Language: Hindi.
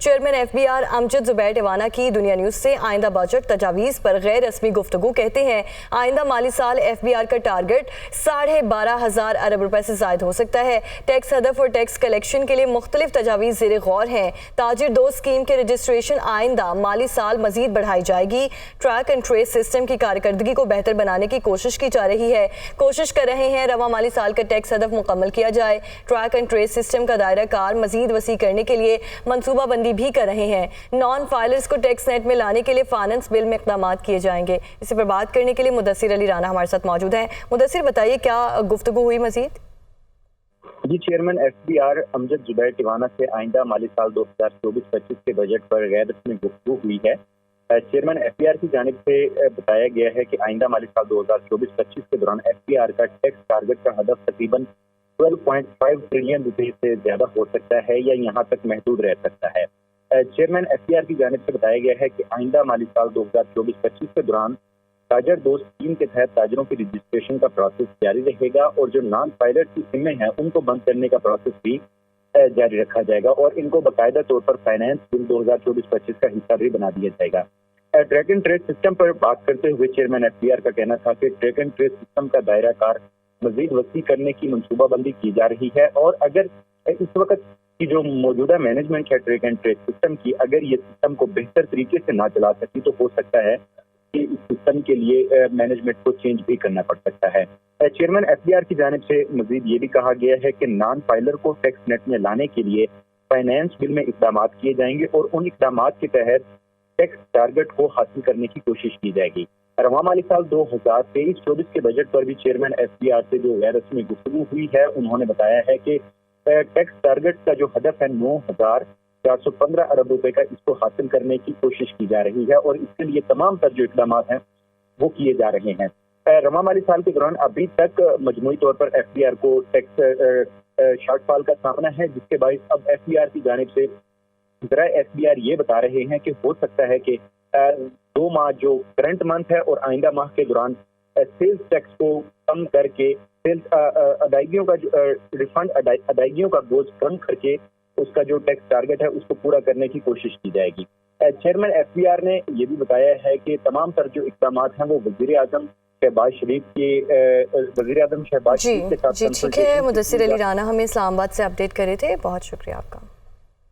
चेयरमैन FBR अमजद जुबैर टिवाना की दुनिया न्यूज से आइंदा बजट तजावीज़ पर गैर रस्मी गुफ्तगू। कहते हैं आइंदा माली साल FBR का टारगेट 12,500 अरब रुपए से ज़ायद हो सकता है। टैक्स हदफ और टैक्स कलेक्शन के लिए मुख्तलिफ तजावीज़ ज़ेर गौर हैं। ताजिर दोस्त स्कीम के रजिस्ट्रेशन आइंदा माली साल मजीद बढ़ाई जाएगी। ट्रैक एंड ट्रेस सिस्टम की कारकर्दगी को बेहतर बनाने की कोशिश की जा रही है। कोशिश कर रहे हैं रवा माली साल का टैक्स हदफ मुकम्मल किया जाए। ट्रैक एंड ट्रेस सिस्टम का दायरा कार मजीद वसी करने के लिए मनसूबाबंदी भी कर रहे हैं। नॉन फाइलर्स को टैक्स नेट में लाने के लिए फाइनेंस बिल में इक़दाम किए जाएंगे। इसी पर बात करने के लिए मुदस्सिर अली राना हमारे साथ मौजूद हैं। मुदस्सिर, बताइए क्या गुफ्तगू हुई मजीद? जी, चेयरमैन FBR अमजद जुबैर टिवाना से आइंदा माली साल 2024-25 के बजट पर गैर रस्मी गुफ्तगू हुई है। चेयरमैन FBR की जानिब से बताया गया है कि आइंदा माली साल 2024-25 के दौरान FBR का टैक्स टारगेट का हदफ तकरीबन 12.5 ट्रिलियन रुपए से ज्यादा हो सकता है या यहाँ तक महदूद रह सकता है। चेयरमैन FBR की जानिब से बताया गया है कि आइंदा माली साल 2024-25 के दौरान ताजर दोस्त स्कीम के तहत ताजरों की रजिस्ट्रेशन का प्रोसेस जारी रहेगा और जो नॉन फाइलर की सिमें हैं उनको बंद करने का प्रोसेस भी जारी रखा जाएगा और इनको बाकायदा तौर पर फाइनेंस बिल 2024-25 का हिस्सा भी बना दिया जाएगा। ट्रैक एंड ट्रेस सिस्टम पर बात करते हुए चेयरमैन FBR का कहना था कि ट्रैक एंड ट्रेस सिस्टम का दायरा कार मजीद वसी करने की मनसूबाबंदी की जा रही है और अगर इस वक्त की जो मौजूदा मैनेजमेंट है ट्रैक एंड ट्रेस सिस्टम की, अगर ये सिस्टम को बेहतर तरीके से ना चला सकी तो हो सकता है कि इस सिस्टम के लिए मैनेजमेंट को चेंज भी करना पड़ सकता है। चेयरमैन FBR की जानिब से मजीद ये भी कहा गया है कि नॉन फाइलर को टैक्स नेट में लाने के लिए फाइनेंस बिल में इक़दाम किए जाएंगे और उन इक़दाम के तहत टैक्स टारगेट को हासिल करने की कोशिश की जाएगी। रवा माली साल 2023-24 के बजट पर भी चेयरमैन FBR से जो गैर रस्मी गुफ्तगू हुई है, उन्होंने बताया है कि टैक्स टारगेट का जो हदफ है 9,415 अरब रुपए का, इसको हासिल करने की कोशिश की जा रही है और इसके लिए तमाम तर जो इक़दाम हैं वो किए जा रहे हैं। रवा माली साल के दौरान अभी तक मजमूई तौर पर FBR को टैक्स शॉर्टफॉल का सामना है, जिसके बाइस अब FBR की जानिब से जरा FBR ये बता रहे हैं कि हो सकता है कि 2 माह जो करंट मंथ है और आइंदा माह के दौरान सेल्स टैक्स को कम करके सेल्स अदायगियों का रिफंड अदायगियों का बोझ कम करके उसका जो टैक्स टारगेट है उसको पूरा करने की कोशिश की जाएगी। चेयरमैन FBR ने यह भी बताया है कि तमाम तर जो इक़दाम हैं वो वज़ीर आज़म शहबाज शरीफ के साथ। जी ठीक है, मुदस्सिर अली राना हमें इस्लामाबाद से अपडेट करे थे, बहुत शुक्रिया आपका।